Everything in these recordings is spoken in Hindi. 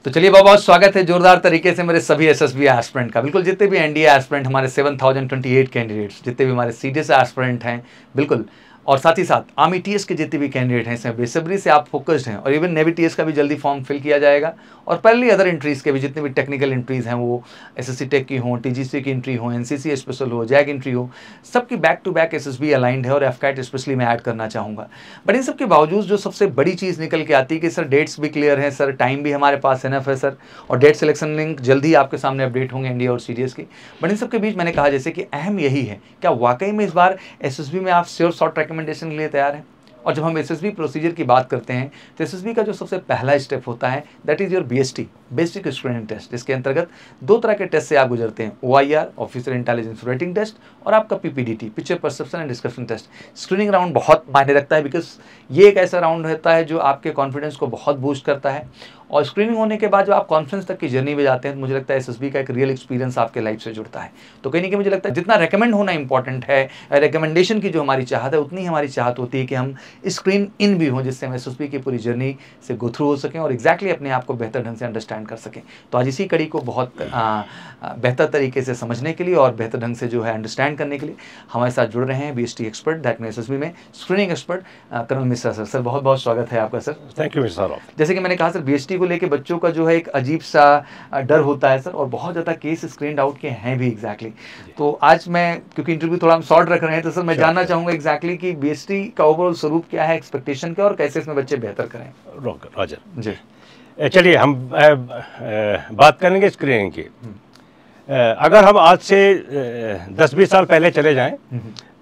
तो चलिए बहुत बहुत स्वागत है जोरदार तरीके से मेरे सभी एसएसबी एस्पिरेंट का। बिल्कुल जितने भी एनडीए एस्पिरेंट हमारे 7028 कैंडिडेट्स, जितने भी हमारे सीडीएस एस्पिरेंट हैं, बिल्कुल, और साथ ही साथ आर्मी टीएस के जितने भी कैंडिडेट हैं, इसमें बेसब्री से आप फोकस्ड हैं। और इवन नेवी टीएस का भी जल्दी फॉर्म फिल किया जाएगा। और पहले अदर एंट्रीज़ के भी जितने भी टेक्निकल एंट्रीज़ हैं, वो एसएससी टेक की हों, टीजीसी की एंट्री हो, एनसीसी स्पेशल हो, जैग एंट्री हो, सबकी back to back SSB aligned है। और एफकैट स्पेशली मैं ऐड करना चाहूँगा। बट इन सब के बावजूद जो सबसे बड़ी चीज़ निकल के आती है कि सर डेट्स भी क्लियर हैं, सर टाइम भी हमारे पास एनफ है सर, और डेट सिलेक्शन लिंक जल्दी आपके सामने अपडेट होंगे एनडीए और सीडीएस की। बट इन सब के बीच मैंने कहा जैसे कि अहम यही है, क्या वाकई में इस बार एसएसबी में आप श्योर शॉर्ट रिकमेंडेशन के लिए तैयार हैं? और जब हम एसएसबी प्रोसीजर की बात करते हैं तो एसएसबी का जो सबसे पहला स्टेप होता है that is your BST, basic screening test, जिसके अंतर्गत दो तरह के टेस्ट से आप गुजरते हैं, OIR officer intelligence rating test, और आपका PPDT, picture perception and description test. Screening round बहुत मायने रखता है बिकॉज ये एक ऐसा राउंड रहता है जो आपके कॉन्फिडेंस को बहुत बूस्ट करता है। और स्क्रीनिंग होने के बाद जो आप कॉन्फ्रेंस तक की जर्नी में जाते हैं तो मुझे लगता है एसएसबी का एक रियल एक्सपीरियंस आपके लाइफ से जुड़ता है। तो कहीं ना कहीं मुझे लगता है जितना रेकमेंड होना इंपॉर्टेंट है, रिकमेंडेशन की जो हमारी चाहत है, उतनी हमारी चाहत होती है कि हम स्क्रीन इन भी हों, जिससे हम एसएसबी की पूरी जर्नी से गो थ्रू हो सकें और एग्जैक्टली अपने आप को बेहतर ढंग से अंडरस्टैंड कर सकें। तो आज इसी कड़ी को बहुत बेहतर तरीके से समझने के लिए और बेहतर ढंग से जो है अंडरस्टैंड करने के लिए हमारे साथ जुड़ रहे हैं बीएसटी एक्सपर्ट, दैट में एसएसबी में screening expert colonel Mishra sir. Sir बहुत बहुत स्वागत है आपका सर। Thank you sir. जैसे कि मैंने कहा सर, बीएसटी को लेकर बच्चों का जो है एक अजीब सा डर होता है सर, और बहुत ज़्यादा केस स्क्रीन आउट के हैं भी एग्जैक्टली। तो आज मैं, क्योंकि इंटरव्यू थोड़ा हम शॉर्ट रख रहे हैं, तो सर मैं जानना चाहूँगा एग्जैक्टली कि बीएसटी का ओवरऑल स्वरूप क्या है, एक्सपेक्टेशन क्या, और कैसे इसमें बच्चे बेहतर करें। राजर जी चलिए हम बात करेंगे स्क्रीनिंग की। अगर हम आज से 10-20 साल पहले चले जाएं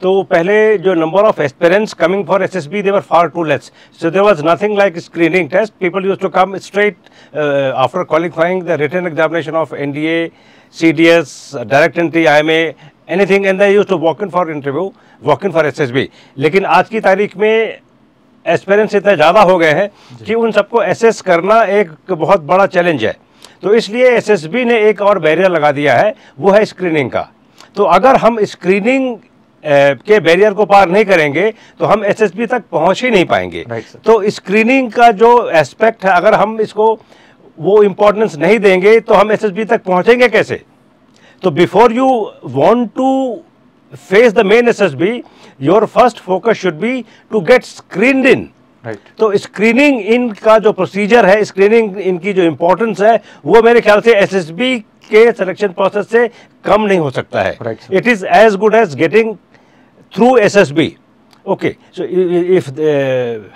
तो पहले जो number of aspirants coming for SSB they were far too less, so there was nothing like screening test. People used to come straight after qualifying the written examination of NDA, CDS, direct entry, IMA, anything, and they used to walk in for interview, walk in for SSB. लेकिन आज की तारीख में एस्पिरेंट्स इतने ज़्यादा हो गए हैं कि उन सबको एसेस करना एक बहुत बड़ा चैलेंज है। तो इसलिए एसएसबी ने एक और बैरियर लगा दिया है, वो है स्क्रीनिंग का। तो अगर हम स्क्रीनिंग के बैरियर को पार नहीं करेंगे तो हम एसएसबी तक पहुंच ही नहीं पाएंगे। तो स्क्रीनिंग का जो एस्पेक्ट है, अगर हम इसको वो इम्पोर्टेंस नहीं देंगे तो हम एसएसबी तक पहुंचेंगे कैसे? तो before you want to face the main SSB, your first focus should be to get screened in. Right. तो स्क्रीनिंग इन का जो प्रोसीजर है, स्क्रीनिंग इनकी जो इम्पोर्टेंस है, वो मेरे ख्याल से एसएसबी के सिलेक्शन प्रोसेस से कम नहीं हो सकता है। It is as good as getting through SSB. Okay, so if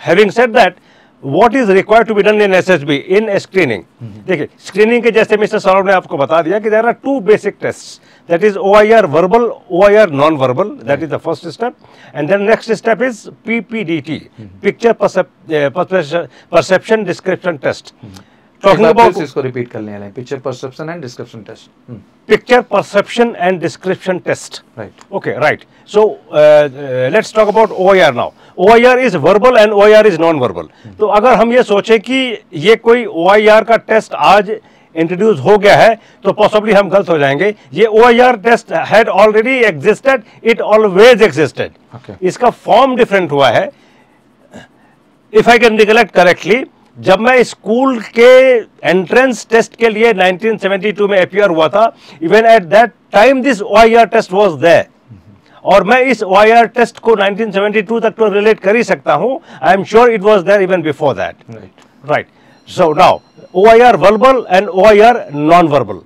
having said that, what is required to be done in SSB in screening? देखिए, स्क्रीनिंग के जैसे मिस्टर सौरभ ने आपको बता दिया कि there are two basic tests, that is OIR verbal, OIR non-verbal, that is the first step, and then next step is PPDT, picture perception description test. Talking about, इसको रिपीट कर लें, picture perception and description test. Picture perception and description test, right? Okay, right. So let's talk about OIR now. OIR is verbal and OIR is non verbal. तो अगर हम ये सोचे कि ये कोई OIR का टेस्ट आज इंट्रोड्यूस हो गया है तो पॉसिबली हम गलत हो जाएंगे। ये OIR test had already existed, it always existed. इसका फॉर्म डिफरेंट हुआ है। If I can recollect correctly, जब मैं स्कूल के एंट्रेंस टेस्ट के लिए 1972 में अपीयर हुआ था, even at that time this OIR test was there, और मैं इस OIR टेस्ट को 1972 तक तो रिलेट कर ही सकता हूं। I am sure it was there even before that, right? So now OIR verbal and OIR non-verbal.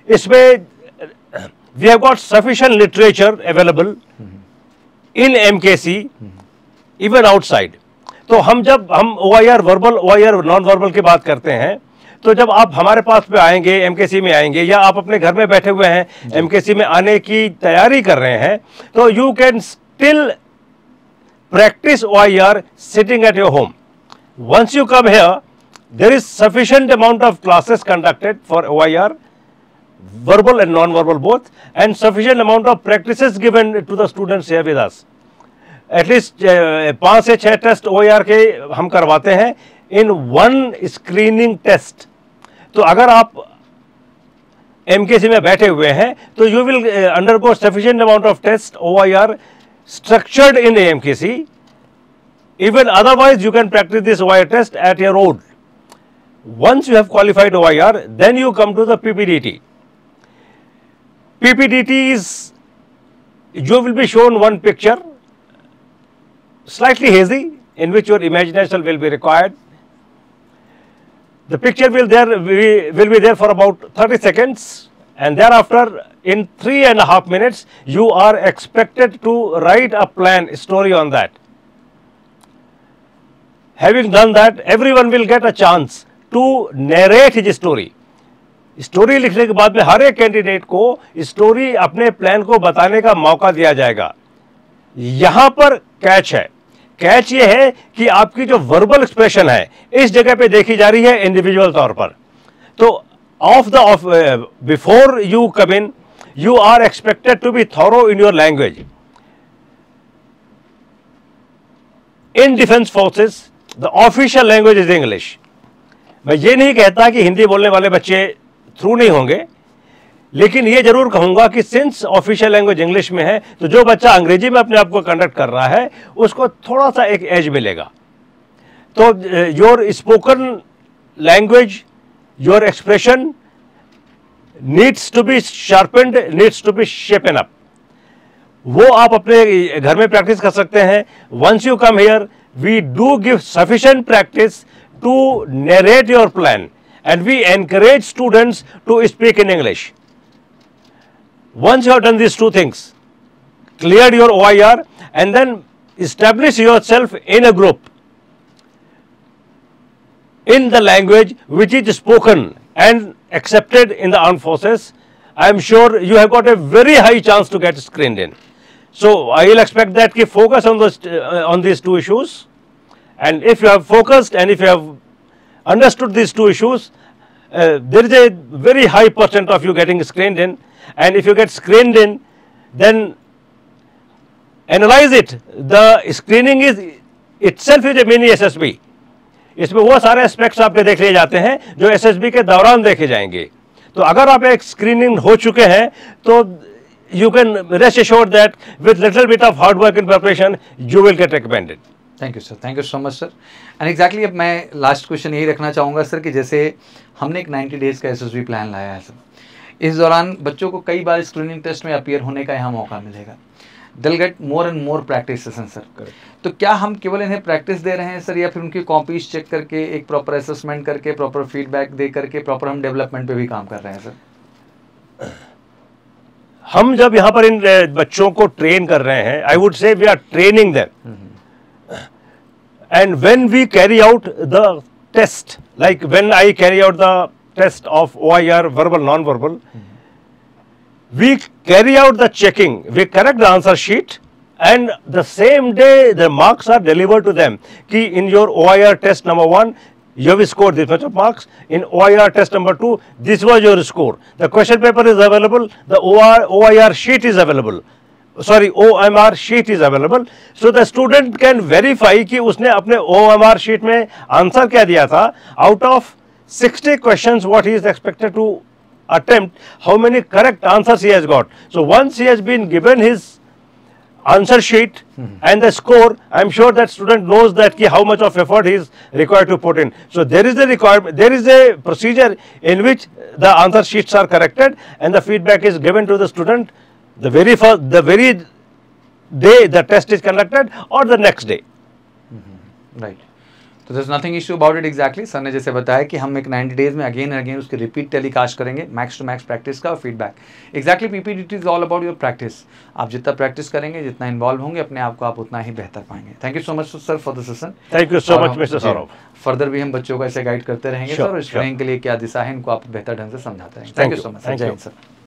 इसमें we have got sufficient literature available in MKC, even outside. तो जब हम OIR verbal, OIR non-verbal की बात करते हैं, तो जब आप हमारे पास पे आएंगे, MKC में आएंगे, या आप अपने घर में बैठे हुए हैं, MKC में आने की तैयारी कर रहे हैं, तो you can still practice OIR sitting at your home. Once you come here, there is sufficient amount of classes conducted for OIR, verbal and non-verbal both, and sufficient amount of practices given to the students here with us. At least 5 से 6 टेस्ट OIR के हम करवाते हैं in one screening test. तो अगर आप MKC में बैठे हुए हैं तो you will undergo sufficient amount of test OIR structured in the MKC. Even otherwise you can practice this OIR test at your own. once you have qualified OIR, then you come to the PPDT. PPDT is, you will be shown one picture, slightly hazy, in which your imagination will be required. The picture will be there for about 30 seconds, and thereafter in 3.5 minutes you are expected to write a plan, story on that. Having done that, everyone will get a chance to narrate his story. Story लिखने के बाद में हर एक कैंडिडेट को स्टोरी अपने प्लान को बताने का मौका दिया जाएगा। यहां पर कैच है, कैच ये है कि आपकी जो वर्बल एक्सप्रेशन है इस जगह पे देखी जा रही है इंडिविजुअल तौर पर। तो before you come in, you are expected to be thorough in your language. In defence forces the official language is English. मैं ये नहीं कहता कि हिंदी बोलने वाले बच्चे थ्रू नहीं होंगे, लेकिन ये जरूर कहूंगा कि सिंस ऑफिशियल लैंग्वेज इंग्लिश में है, तो जो बच्चा अंग्रेजी में अपने आप को कंडक्ट कर रहा है उसको थोड़ा सा एक एज मिलेगा। तो your spoken language, your expression needs to be sharpened, needs to be sharpen up. वो आप अपने घर में प्रैक्टिस कर सकते हैं। Once you come here, we do give sufficient practice to narrate your plan, and we encourage students to speak in English. Once you have done these two things, cleared your OIR, and then establish yourself in a group in the language which is spoken and accepted in the armed forces, I am sure you have got a very high chance to get screened in. So I will expect that ki focus on these two issues, and if you have focused and if you have understood these two issues, there is a very high % of you getting screened in, and if you get screened in, then analyze it. The screening is itself is a mini SSB. इसमें वो सारे एस्पेक्ट्स आपके देख लिए जाते हैं जो SSB के दौरान देखे जाएंगे। तो अगर आप एक स्क्रीनिंग हो चुके हैं तो you can rest assured that with little bit of hard work and preparation you will get recommended. Thank you sir, thank you so much sir. And exactly अब मैं लास्ट क्वेश्चन यही रखना चाहूँगा सर कि जैसे हमने एक 90 डेज़ का SSB प्लान लाया है सर, इस दौरान बच्चों को कई बार स्क्रीनिंग टेस्ट में अपीयर होने का यहाँ मौका मिलेगा। दिल get more and more practice session sir. तो क्या हम केवल इन्हें प्रैक्टिस दे रहे हैं सर, या फिर उनकी कॉपीज चेक करके एक प्रॉपर असेसमेंट करके प्रॉपर फीडबैक दे करके प्रॉपर हम डेवलपमेंट पे भी काम कर रहे हैं सर? हम जब यहाँ पर इन बच्चों को ट्रेन कर रहे हैं, I would say we are training them, and when we carry out the test, like when I carry out the test of OIR verbal non-verbal, we carry out the checking, we correct the answer sheet, and the same day the marks are delivered to them ki in your OIR test number 1 you have scored this much of marks, in OIR test number 2 this was your score, the question paper is available, the OIR sheet is available, sorry OMR sheet is available, so the student can verify कि उसने अपने OMR sheet में आंसर क्या दिया था। out of 60 questions what he is expected to attempt, how many correct answers he has got. So once he has been given his answer sheet and the score, I am sure that student knows that how much of effort he is required to put in. So there is a requirement, there is a procedure in which the answer sheets are corrected and the feedback is given to the student the very day the test is conducted or the next day. Right. तो there's nothing issue about it exactly. Sir ने जैसे बताया कि हम एक 90 डेज में अगेन एंड अगेन उसके रिपीट टेलीकास्ट करेंगे, मैक्स टू मैक्स प्रैक्टिस का और feedback. Exactly PPDT is all about your practice. आप जितना प्रैक्टिस करेंगे, जितना इन्वॉल्व होंगे अपने आप को, आप उतना ही बेहतर पाएंगे। Thank you so much sir for the session. Thank you so much mister Saurabh. Further भी हम बच्चों को ऐसे गाइड करते रहेंगे सर, और स्टूडेंट के लिए क्या दिशा है इनको आप बेहतर ढंग से समझाते रहेंगे। Thank you so much. जय हिंद सर।